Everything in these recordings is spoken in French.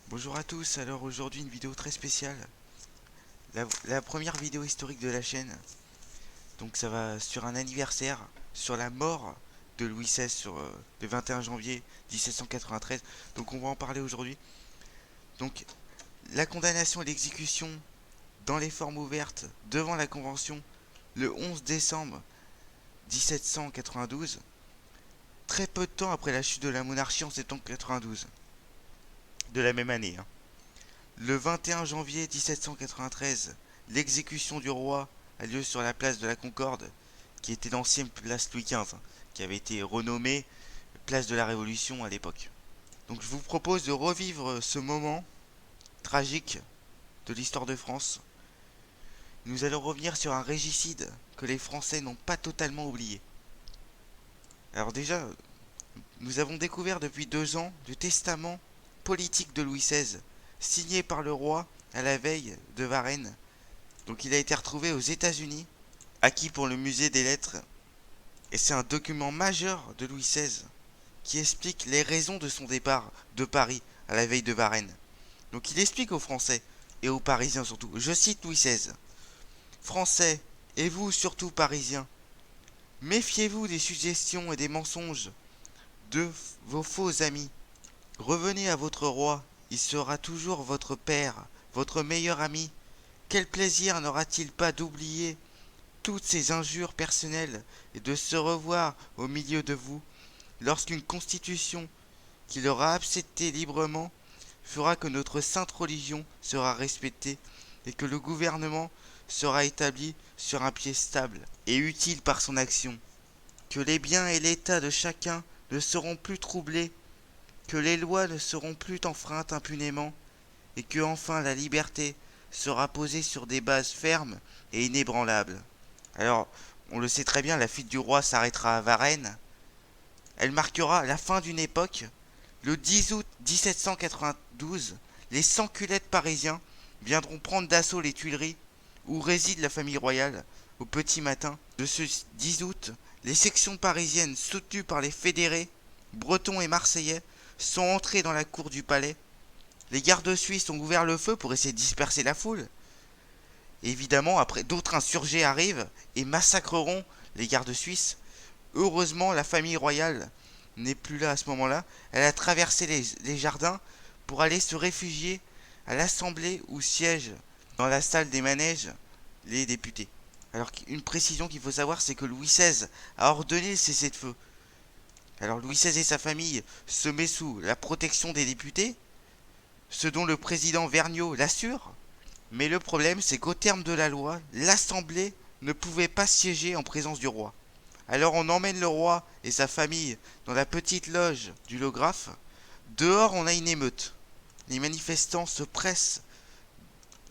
Bonjour à tous, alors aujourd'hui une vidéo très spéciale, la première vidéo historique de la chaîne. Donc ça va sur un anniversaire, sur la mort de Louis XVI le 21 janvier 1793. Donc on va en parler aujourd'hui. Donc la condamnation et l'exécution dans les formes ouvertes devant la Convention le 11 décembre 1792, très peu de temps après la chute de la monarchie en septembre 92, de la même année, hein. Le 21 janvier 1793, l'exécution du roi a lieu sur la place de la Concorde, qui était l'ancienne place Louis XV, qui avait été renommée place de la Révolution à l'époque. Donc je vous propose de revivre ce moment tragique de l'histoire de France. Nous allons revenir sur un régicide que les Français n'ont pas totalement oublié. Alors déjà, nous avons découvert depuis 2 ans le testament politique de Louis XVI, signé par le roi à la veille de Varennes. Donc il a été retrouvé aux États-Unis, acquis pour le musée des lettres, et c'est un document majeur de Louis XVI qui explique les raisons de son départ de Paris à la veille de Varennes. Donc il explique aux Français et aux Parisiens surtout. Je cite Louis XVI. Français, et vous surtout Parisiens, méfiez-vous des suggestions et des mensonges de vos faux amis. Revenez à votre roi, il sera toujours votre père, votre meilleur ami. Quel plaisir n'aura-t-il pas d'oublier toutes ces injures personnelles et de se revoir au milieu de vous lorsqu'une constitution qu'il aura acceptée librement fera que notre sainte religion sera respectée et que le gouvernement sera établi sur un pied stable et utile par son action, que les biens et l'état de chacun ne seront plus troublés, que les lois ne seront plus enfreintes impunément, et que enfin la liberté sera posée sur des bases fermes et inébranlables. Alors, on le sait très bien, la fuite du roi s'arrêtera à Varennes. Elle marquera la fin d'une époque. Le 10 août 1792, les sans-culottes parisiens viendront prendre d'assaut les Tuileries, où réside la famille royale. Au petit matin de ce 10 août, les sections parisiennes soutenues par les fédérés, bretons et marseillais, sont entrées dans la cour du palais. Les gardes suisses ont ouvert le feu pour essayer de disperser la foule. Évidemment, après, d'autres insurgés arrivent et massacreront les gardes suisses. Heureusement, la famille royale n'est plus là à ce moment-là. Elle a traversé les jardins pour aller se réfugier à l'Assemblée où siègent, dans la salle des manèges, les députés. Alors, une précision qu'il faut savoir, c'est que Louis XVI a ordonné le cessez-le-feu. Alors, Louis XVI et sa famille se mettent sous la protection des députés, ce dont le président Vergniaud l'assure. Mais le problème, c'est qu'au terme de la loi, l'Assemblée ne pouvait pas siéger en présence du roi. Alors on emmène le roi et sa famille dans la petite loge du Lographe. Dehors, on a une émeute. Les manifestants se pressent.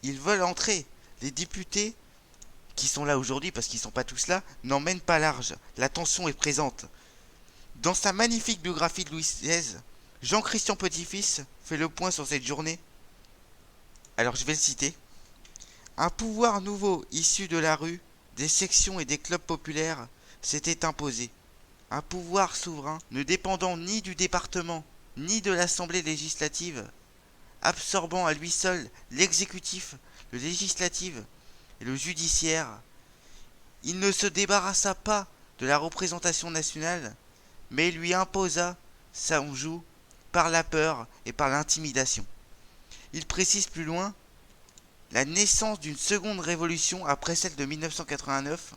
Ils veulent entrer. Les députés, qui sont là aujourd'hui parce qu'ils ne sont pas tous là, n'emmènent pas large. La tension est présente. Dans sa magnifique biographie de Louis XVI, Jean-Christian Petit-Fils fait le point sur cette journée. Alors je vais le citer. Un pouvoir nouveau issu de la rue, des sections et des clubs populaires s'était imposé. Un pouvoir souverain ne dépendant ni du département ni de l'Assemblée législative, absorbant à lui seul l'exécutif, le législatif et le judiciaire. Il ne se débarrassa pas de la représentation nationale, mais lui imposa son joug par la peur et par l'intimidation. Il précise plus loin la naissance d'une seconde révolution après celle de 1789,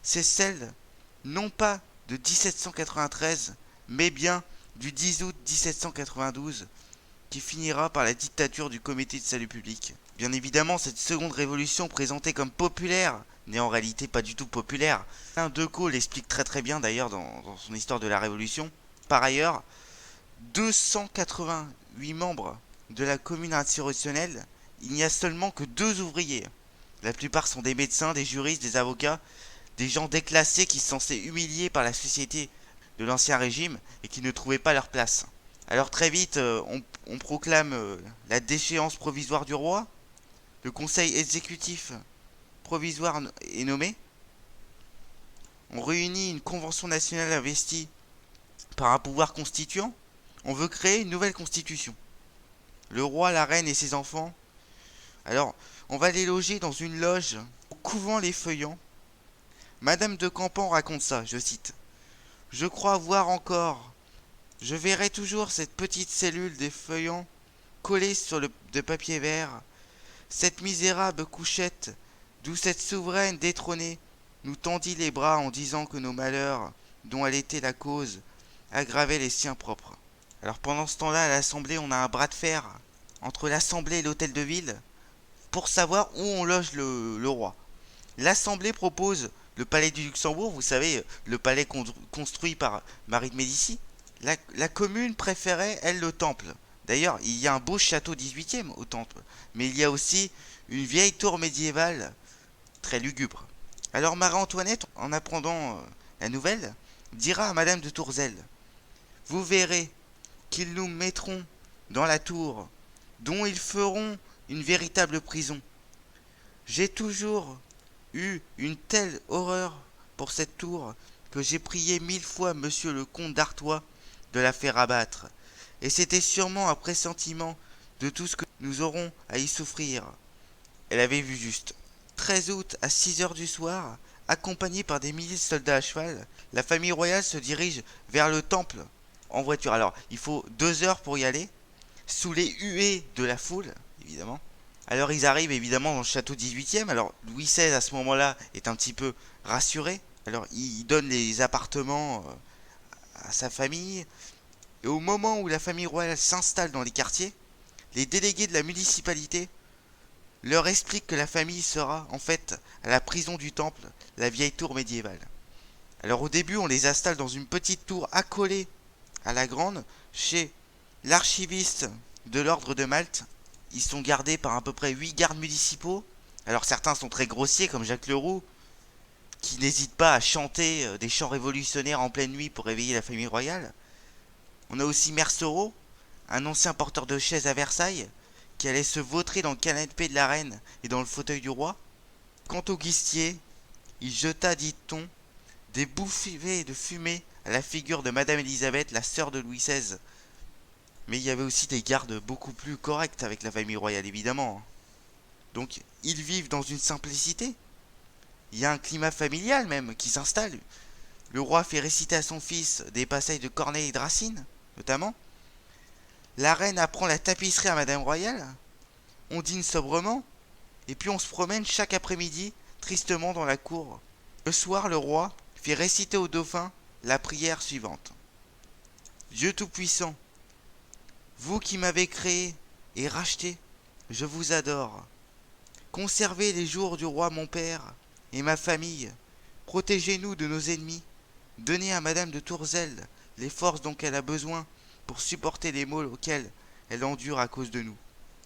c'est celle non pas de 1793, mais bien du 10 août 1792, qui finira par la dictature du Comité de salut public. Bien évidemment, cette seconde révolution présentée comme populaire n'est en réalité pas du tout populaire. Alain Decaux l'explique très très bien d'ailleurs dans son histoire de la Révolution. Par ailleurs, 288 membres de la commune insurrectionnelle, il n'y a seulement que 2 ouvriers. La plupart sont des médecins, des juristes, des avocats, des gens déclassés qui se sentaient humiliés par la société de l'ancien régime et qui ne trouvaient pas leur place. Alors très vite, on proclame la déchéance provisoire du roi, le conseil exécutif provisoire est nommé, on réunit une convention nationale investie par un pouvoir constituant, On veut créer une nouvelle constitution. Le roi, la reine et ses enfants. Alors, on va les loger dans une loge au couvent Les Feuillants. Madame de Campan raconte ça, je cite. Je crois voir encore. Je verrai toujours cette petite cellule des Feuillants collée sur de papier vert. Cette misérable couchette, d'où cette souveraine détrônée nous tendit les bras en disant que nos malheurs, dont elle était la cause, aggravaient les siens propres. Alors pendant ce temps-là, à l'Assemblée, on a un bras de fer entre l'Assemblée et l'Hôtel de Ville pour savoir où on loge le roi. L'Assemblée propose le palais du Luxembourg, vous savez, le palais construit par Marie de Médicis. La commune préférait, elle, le Temple. D'ailleurs, il y a un beau château 18e au Temple, mais il y a aussi une vieille tour médiévale très lugubre. Alors Marie-Antoinette, en apprenant la nouvelle, dira à Madame de Tourzel: vous verrez qu'ils nous mettront dans la tour, dont ils feront une véritable prison. J'ai toujours eu une telle horreur pour cette tour que j'ai prié 1000 fois monsieur le comte d'Artois de la faire abattre, et c'était sûrement un pressentiment de tout ce que nous aurons à y souffrir. Elle avait vu juste. 13 août à 6 heures du soir, accompagnée par des milliers de soldats à cheval, la famille royale se dirige vers le temple en voiture. Alors, il faut 2 heures pour y aller, sous les huées de la foule, évidemment. Alors, ils arrivent évidemment dans le château 18e. Alors, Louis XVI, à ce moment-là, est un petit peu rassuré. Alors, il donne les appartements à sa famille. Et au moment où la famille royale s'installe dans les quartiers, les délégués de la municipalité leur expliquent que la famille sera, en fait, à la prison du temple, la vieille tour médiévale. Alors, au début, on les installe dans une petite tour accolée à la grande, chez l'archiviste de l'ordre de Malte. Ils sont gardés par à peu près 8 gardes municipaux. Alors certains sont très grossiers comme Jacques Leroux, qui n'hésite pas à chanter des chants révolutionnaires en pleine nuit pour réveiller la famille royale. On a aussi Mercereau, un ancien porteur de chaises à Versailles, qui allait se vautrer dans le canapé de la reine et dans le fauteuil du roi. Quant au Guistier, il jeta, dit-on, des bouffées de fumée à la figure de Madame Élisabeth, la sœur de Louis XVI. Mais il y avait aussi des gardes beaucoup plus corrects avec la famille royale, évidemment. Donc, ils vivent dans une simplicité. Il y a un climat familial même qui s'installe. Le roi fait réciter à son fils des passages de Corneille et de Racine, notamment. La reine apprend la tapisserie à Madame Royale. On dîne sobrement. Et puis on se promène chaque après-midi, tristement dans la cour. Le soir, le roi fait réciter au dauphin la prière suivante. Dieu Tout-Puissant, vous qui m'avez créé et racheté, je vous adore. Conservez les jours du roi mon père et ma famille. Protégez-nous de nos ennemis. Donnez à Madame de Tourzel les forces dont elle a besoin pour supporter les maux auxquels elle endure à cause de nous.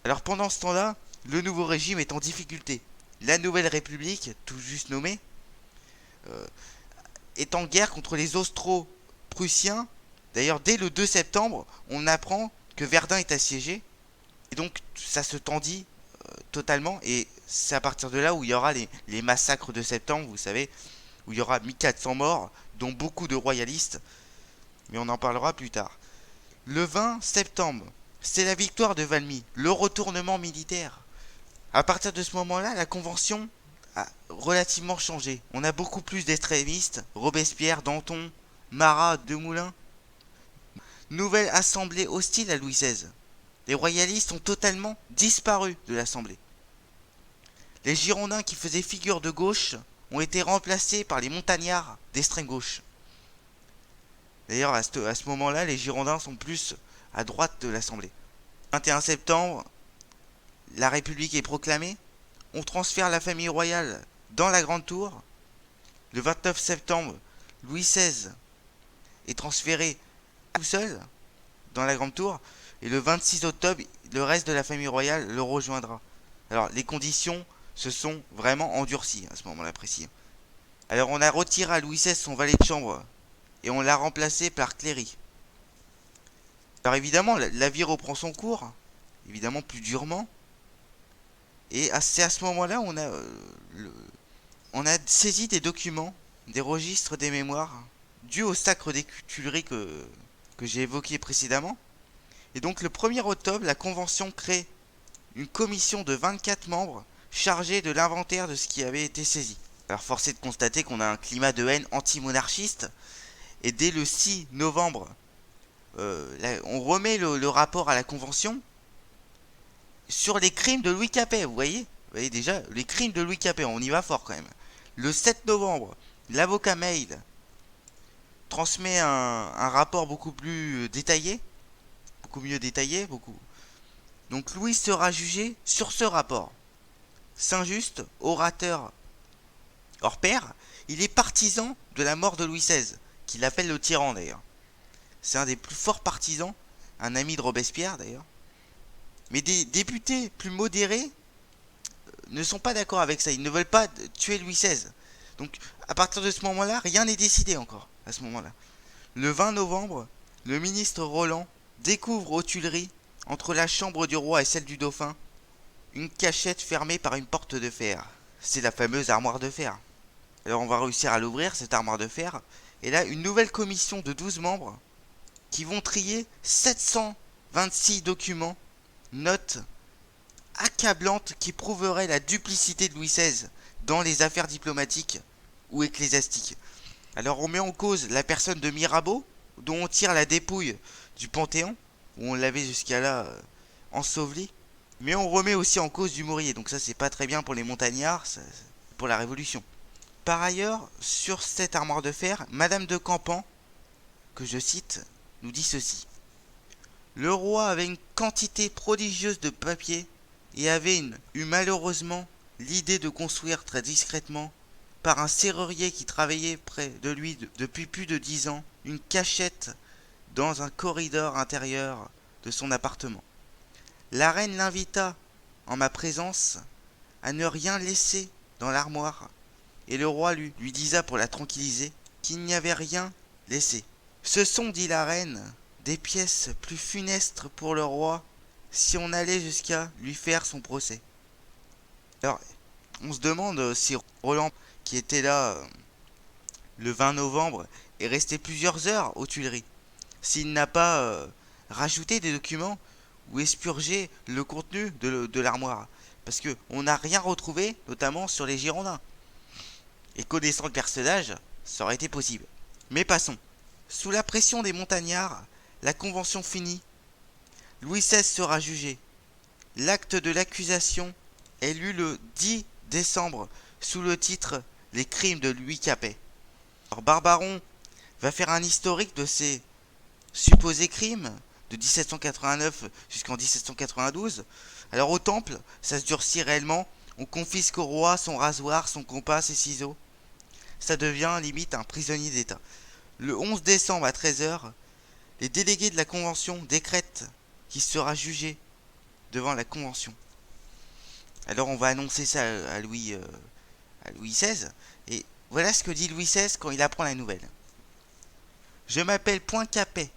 Alors pendant ce temps-là, le nouveau régime est en difficulté. La Nouvelle République, tout juste nommée, est en guerre contre les Austro-Prussiens. D'ailleurs, dès le 2 septembre, on apprend que Verdun est assiégé. Et donc, ça se tendit totalement. Et c'est à partir de là où il y aura les massacres de septembre, vous savez, où il y aura 1400 morts, dont beaucoup de royalistes. Mais on en parlera plus tard. Le 20 septembre, c'est la victoire de Valmy, le retournement militaire. À partir de ce moment-là, la Convention a relativement changé. On a beaucoup plus d'extrémistes, Robespierre, Danton, Marat, Demoulin. Nouvelle assemblée hostile à Louis XVI. Les royalistes ont totalement disparu de l'assemblée. Les Girondins qui faisaient figure de gauche ont été remplacés par les montagnards d'extrême gauche. D'ailleurs, à ce moment-là, les Girondins sont plus à droite de l'Assemblée. Le 21 septembre, la République est proclamée. On transfère la famille royale dans la Grande Tour. Le 29 septembre, Louis XVI est transféré tout seul dans la Grande Tour. Et le 26 octobre, le reste de la famille royale le rejoindra. Alors, les conditions se sont vraiment endurcies à ce moment-là précis. Alors, on a retiré à Louis XVI son valet de chambre et on l'a remplacé par Cléry. Alors évidemment, la vie reprend son cours, évidemment plus durement. Et c'est à ce moment-là où on a saisi des documents, des registres des mémoires, dus au sacre des Tuileries que que j'ai évoqué précédemment. Et donc le 1er octobre, la Convention crée une commission de 24 membres chargée de l'inventaire de ce qui avait été saisi. Alors force est de constater qu'on a un climat de haine anti-monarchiste, et dès le 6 novembre, on remet le rapport à la Convention sur les crimes de Louis Capet, vous voyez déjà, les crimes de Louis Capet, on y va fort quand même. Le 7 novembre, l'avocat Mail transmet un rapport beaucoup plus détaillé, beaucoup mieux détaillé, beaucoup. Donc Louis sera jugé sur ce rapport. Saint-Just, orateur hors pair, il est partisan de la mort de Louis XVI, qu'il appelle le tyran d'ailleurs. C'est un des plus forts partisans, un ami de Robespierre d'ailleurs. Mais des députés plus modérés ne sont pas d'accord avec ça, ils ne veulent pas tuer Louis XVI. Donc à partir de ce moment-là, rien n'est décidé encore à ce moment-là. Le 20 novembre, le ministre Roland découvre aux Tuileries, entre la chambre du roi et celle du dauphin, une cachette fermée par une porte de fer. C'est la fameuse armoire de fer. Alors on va réussir à l'ouvrir, cette armoire de fer. Et là, une nouvelle commission de 12 membres qui vont trier 726 documents, notes accablantes qui prouveraient la duplicité de Louis XVI dans les affaires diplomatiques ou ecclésiastiques. Alors on met en cause la personne de Mirabeau, dont on tire la dépouille du Panthéon, où on l'avait jusqu'à là enseveli. Mais on remet aussi en cause Dumouriez, donc ça c'est pas très bien pour les montagnards, pour la Révolution. Par ailleurs, sur cette armoire de fer, Madame de Campan, que je cite, nous dit ceci. Le roi avait une quantité prodigieuse de papier et avait eu malheureusement l'idée de construire très discrètement, par un serrurier qui travaillait près de lui depuis plus de 10 ans, une cachette dans un corridor intérieur de son appartement. La reine l'invita, en ma présence, à ne rien laisser dans l'armoire, et le roi lui disa pour la tranquilliser qu'il n'y avait rien laissé. Ce sont, dit la reine, des pièces plus funestes pour le roi si on allait jusqu'à lui faire son procès. Alors, on se demande si Roland, qui était là le 20 novembre, est resté plusieurs heures aux Tuileries, s'il n'a pas rajouté des documents ou expurgé le contenu de l'armoire. Parce qu'on n'a rien retrouvé, notamment sur les Girondins. Et connaissant le personnage, ça aurait été possible. Mais passons. Sous la pression des montagnards, la convention finit. Louis XVI sera jugé. L'acte de l'accusation est lu le 10 décembre sous le titre « Les crimes de Louis Capet ». Alors Barbaron va faire un historique de ces supposés crimes de 1789 jusqu'en 1792. Alors au Temple, ça se durcit réellement. On confisque au roi son rasoir, son compas, ses ciseaux. Ça devient limite un prisonnier d'État. Le 11 décembre à 13h, les délégués de la Convention décrètent qu'il sera jugé devant la Convention. Alors on va annoncer ça à Louis XVI. Et voilà ce que dit Louis XVI quand il apprend la nouvelle. Je m'appelle Point Capet.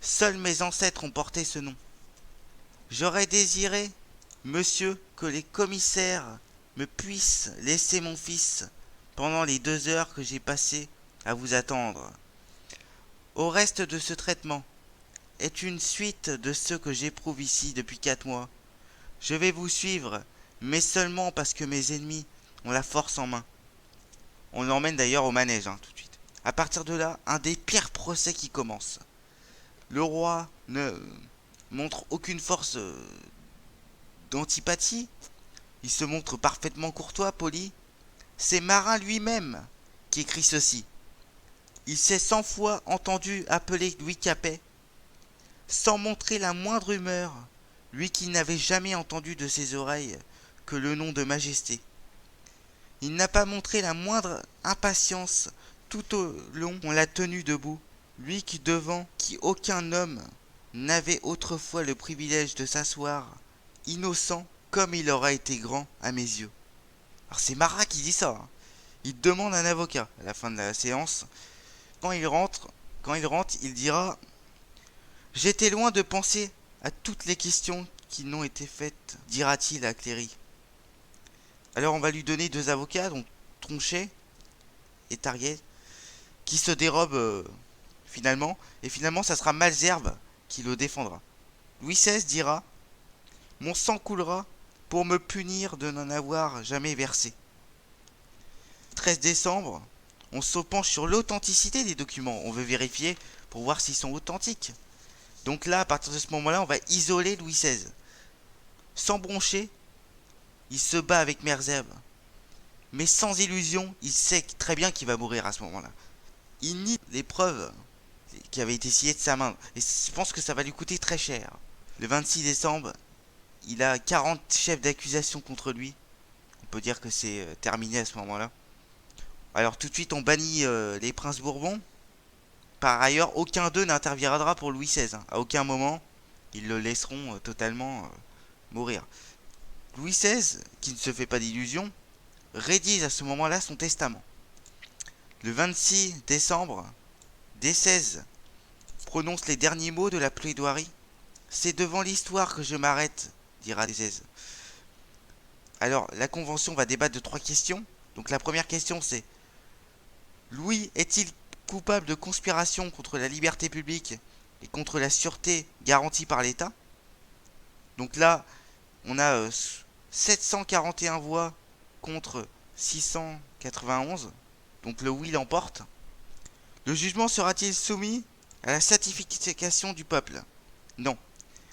Seuls mes ancêtres ont porté ce nom. J'aurais désiré, monsieur, que les commissaires me puissent laisser mon fils pendant les 2 heures que j'ai passées à vous attendre. Au reste de ce traitement est une suite de ce que j'éprouve ici depuis 4 mois. Je vais vous suivre, mais seulement parce que mes ennemis ont la force en main. On l'emmène d'ailleurs au manège, tout de suite. À partir de là, un des pires procès qui commence. Le roi ne montre aucune force d'antipathie. Il se montre parfaitement courtois, poli. C'est Marin lui-même qui écrit ceci. Il s'est 100 fois entendu appeler Louis Capet, sans montrer la moindre humeur, lui qui n'avait jamais entendu de ses oreilles que le nom de majesté. Il n'a pas montré la moindre impatience tout au long qu'on l'a tenu debout, lui qui devant qui aucun homme n'avait autrefois le privilège de s'asseoir, innocent comme il aura été grand à mes yeux. Alors c'est Marat qui dit ça. Il demande un avocat à la fin de la séance. Quand il rentre, il dira « J'étais loin de penser à toutes les questions qui n'ont été faites, dira-t-il à Cléry. » Alors on va lui donner 2 avocats, donc Tronchet et Tariet, qui se dérobent finalement, et finalement ça sera Malesherbes qui le défendra. Louis XVI dira: mon sang coulera pour me punir de n'en avoir jamais versé. 13 décembre, on se penche sur l'authenticité des documents. On veut vérifier pour voir s'ils sont authentiques. Donc là, à partir de ce moment-là, on va isoler Louis XVI. Sans broncher, il se bat avec Malesherbes. Mais sans illusion, il sait très bien qu'il va mourir à ce moment-là. Il nie les preuves qui avaient été sciées de sa main. Et je pense que ça va lui coûter très cher. Le 26 décembre, il a 40 chefs d'accusation contre lui. On peut dire que c'est terminé à ce moment-là. Alors tout de suite, on bannit les princes Bourbons. Par ailleurs, aucun d'eux n'interviendra pour Louis XVI. À aucun moment, ils le laisseront totalement mourir. Louis XVI, qui ne se fait pas d'illusions, rédige à ce moment-là son testament. Le 26 décembre, XVI prononce les derniers mots de la plaidoirie. C'est devant l'histoire que je m'arrête, dira XVI. Alors, la Convention va débattre de 3 questions. Donc la première question c'est: Louis est-il coupable de conspiration contre la liberté publique et contre la sûreté garantie par l'État? Donc là, on a 741 voix contre 691. Donc le oui l'emporte. Le jugement sera-t-il soumis à la certification du peuple? Non.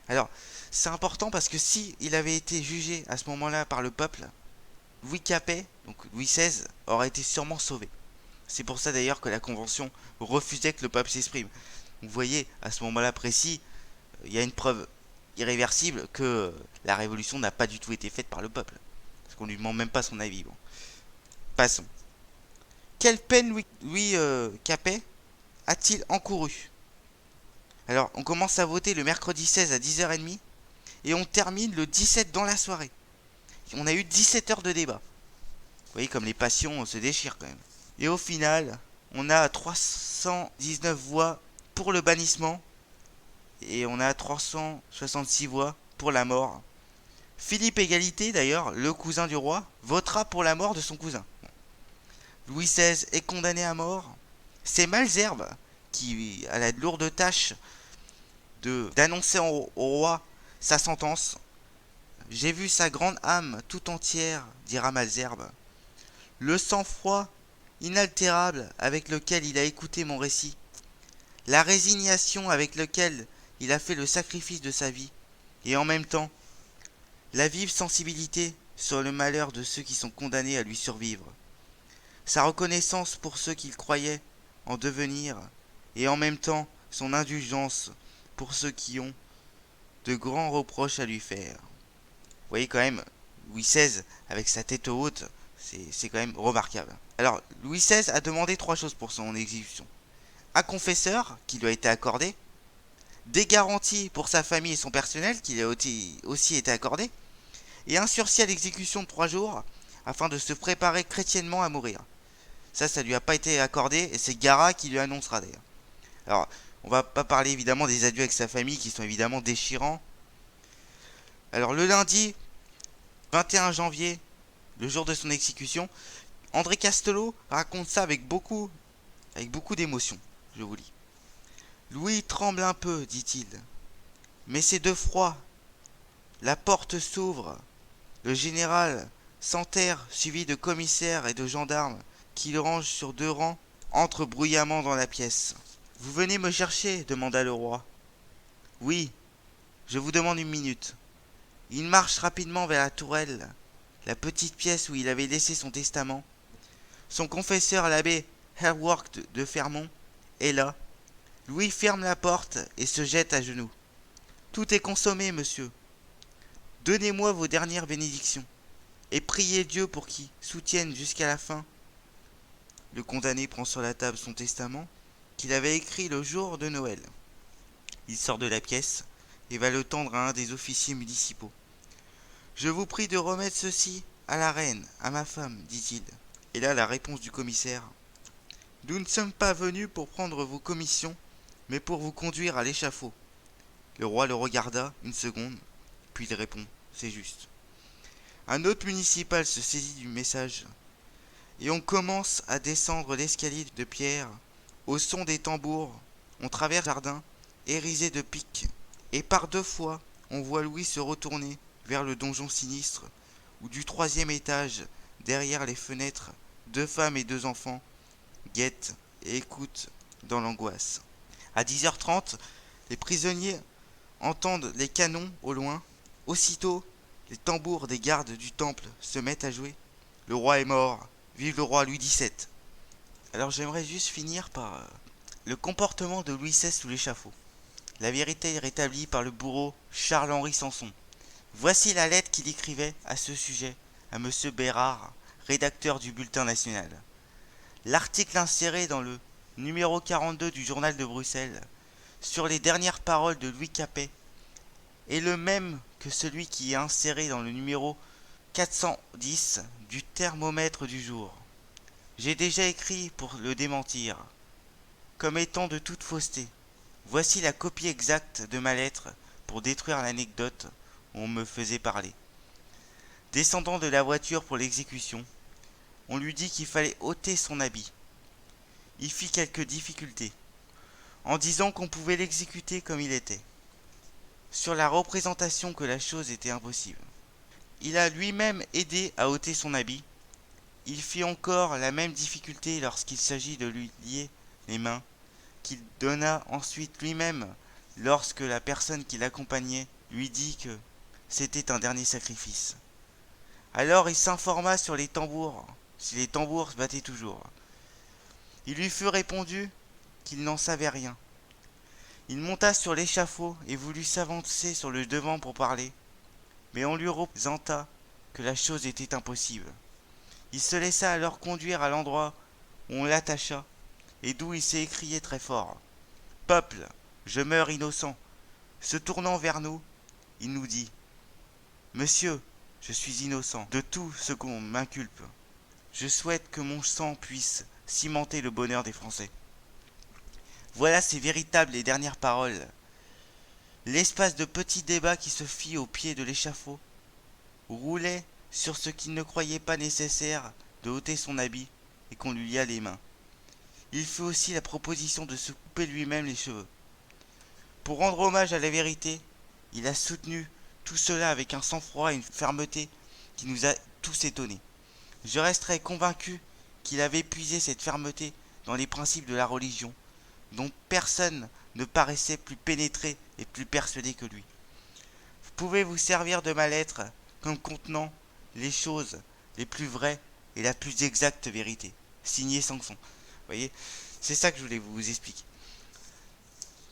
Alors, c'est important parce que si il avait été jugé à ce moment-là par le peuple, Louis Capet, donc Louis XVI, aurait été sûrement sauvé. C'est pour ça d'ailleurs que la Convention refusait que le peuple s'exprime. Vous voyez, à ce moment-là précis, il y a une preuve irréversible que la révolution n'a pas du tout été faite par le peuple. Parce qu'on ne lui demande même pas son avis. Bon. Passons. Quelle peine Louis Capet a-t-il encouru? Alors, on commence à voter le mercredi 16 à 10h30 et on termine le 17 dans la soirée. On a eu 17 heures de débat. Vous voyez comme les passions se déchirent quand même. Et au final, on a 319 voix pour le bannissement et on a 366 voix pour la mort. Philippe Égalité, d'ailleurs, le cousin du roi, votera pour la mort de son cousin. Louis XVI est condamné à mort. C'est Malesherbes qui a la lourde tâche d'annoncer au roi sa sentence. J'ai vu sa grande âme tout entière, dira Malesherbes. Le sang-froid inaltérable avec lequel il a écouté mon récit, la résignation avec laquelle il a fait le sacrifice de sa vie, et en même temps, la vive sensibilité sur le malheur de ceux qui sont condamnés à lui survivre, sa reconnaissance pour ceux qu'il croyait en devenir, et en même temps son indulgence pour ceux qui ont de grands reproches à lui faire. Vous voyez quand même, Louis XVI, avec sa tête haute, c'est quand même remarquable. Alors, Louis XVI a demandé 3 choses pour son exécution. Un confesseur, qui lui a été accordé, des garanties pour sa famille et son personnel, qui lui a aussi été accordé, et un sursis à l'exécution de 3 jours, afin de se préparer chrétiennement à mourir. Ça lui a pas été accordé, et c'est Garat qui lui annoncera d'ailleurs. Alors, on va pas parler évidemment des adieux avec sa famille, qui sont évidemment déchirants. Alors, le lundi 21 janvier, le jour de son exécution, André Castelot raconte ça avec beaucoup d'émotion. Je vous lis. Louis tremble un peu, dit-il. Mais c'est de froid. La porte s'ouvre. Le général Santerre, suivi de commissaires et de gendarmes, qui le rangent sur 2 rangs, entre bruyamment dans la pièce. Vous venez me chercher, demanda le roi. Oui, je vous demande 1 minute. Il marche rapidement vers la tourelle, la petite pièce où il avait laissé son testament. Son confesseur, l'abbé Herwark de Fermont, est là. Louis ferme la porte et se jette à genoux. Tout est consommé, monsieur. Donnez-moi vos dernières bénédictions et priez Dieu pour qu'il soutienne jusqu'à la fin. Le condamné prend sur la table son testament qu'il avait écrit le jour de Noël. Il sort de la pièce et va le tendre à un des officiers municipaux. Je vous prie de remettre ceci à la reine, à ma femme, dit-il. Et là, la réponse du commissaire. Nous ne sommes pas venus pour prendre vos commissions, mais pour vous conduire à l'échafaud. Le roi le regarda 1 seconde, puis il répond, c'est juste. Un autre municipal se saisit du message, et on commence à descendre l'escalier de pierre, au son des tambours, On traverse le jardin, hérissé de piques, et par 2 fois, on voit Louis se retourner vers le donjon sinistre, où du 3e étage, derrière les fenêtres, 2 femmes et 2 enfants guettent et écoutent dans l'angoisse. À 10h30, les prisonniers entendent les canons au loin. Aussitôt, les tambours des gardes du temple se mettent à jouer. Le roi est mort, vive le roi Louis XVII. Alors j'aimerais juste finir par le comportement de Louis XVI sous l'échafaud. La vérité est rétablie par le bourreau Charles-Henri Sanson. Voici la lettre qu'il écrivait à ce sujet à Monsieur Bérard, rédacteur du Bulletin National. L'article inséré dans le numéro 42 du Journal de Bruxelles sur les dernières paroles de Louis Capet est le même que celui qui est inséré dans le numéro 410 du Thermomètre du jour. J'ai déjà écrit pour le démentir, comme étant de toute fausseté. Voici la copie exacte de ma lettre pour détruire l'anecdote où on me faisait parler. Descendant de la voiture pour l'exécution, on lui dit qu'il fallait ôter son habit. Il fit quelques difficultés, en disant qu'on pouvait l'exécuter comme il était, sur la représentation que la chose était impossible. Il a lui-même aidé à ôter son habit. Il fit encore la même difficulté lorsqu'il s'agit de lui lier les mains, qu'il donna ensuite lui-même lorsque la personne qui l'accompagnait lui dit que c'était un dernier sacrifice. Alors il s'informa sur les tambours, si les tambours se battaient toujours. Il lui fut répondu qu'il n'en savait rien. Il monta sur l'échafaud et voulut s'avancer sur le devant pour parler, mais on lui représenta que la chose était impossible. Il se laissa alors conduire à l'endroit où on l'attacha, et d'où il s'est écrié très fort. « Peuple, je meurs innocent !» Se tournant vers nous, il nous dit « Monsieur, je suis innocent de tout ce qu'on m'inculpe. Je souhaite que mon sang puisse cimenter le bonheur des Français. » Voilà ces véritables et dernières paroles. L'espace de petit débat qui se fit au pied de l'échafaud roulait sur ce qu'il ne croyait pas nécessaire de ôter son habit et qu'on lui liât les mains. Il fit aussi la proposition de se couper lui-même les cheveux. Pour rendre hommage à la vérité, il a soutenu tout cela avec un sang-froid et une fermeté qui nous a tous étonnés. Je resterai convaincu qu'il avait puisé cette fermeté dans les principes de la religion, dont personne ne paraissait plus pénétré et plus persuadé que lui. Vous pouvez vous servir de ma lettre comme contenant les choses les plus vraies et la plus exacte vérité. Signé Sanson. Vous voyez, c'est ça que je voulais vous expliquer.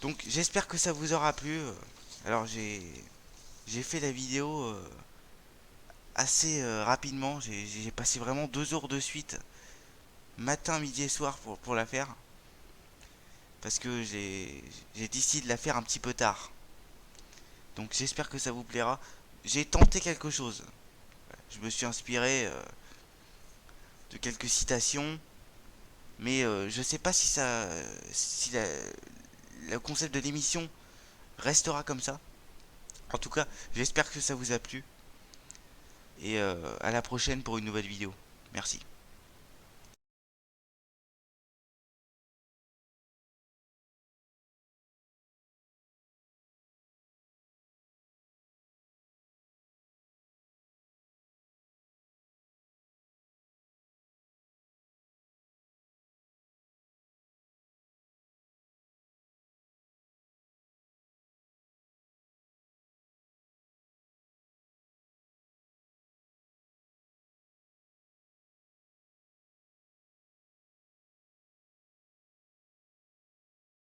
Donc j'espère que ça vous aura plu. Alors j'ai fait la vidéo assez rapidement. J'ai passé vraiment 2 heures de suite, matin, midi et soir pour la faire. Parce que j'ai décidé de la faire un petit peu tard. Donc j'espère que ça vous plaira. J'ai tenté quelque chose. Je me suis inspiré de quelques citations. Mais je sais pas si le concept de l'émission restera comme ça. En tout cas, j'espère que ça vous a plu. Et à la prochaine pour une nouvelle vidéo. Merci.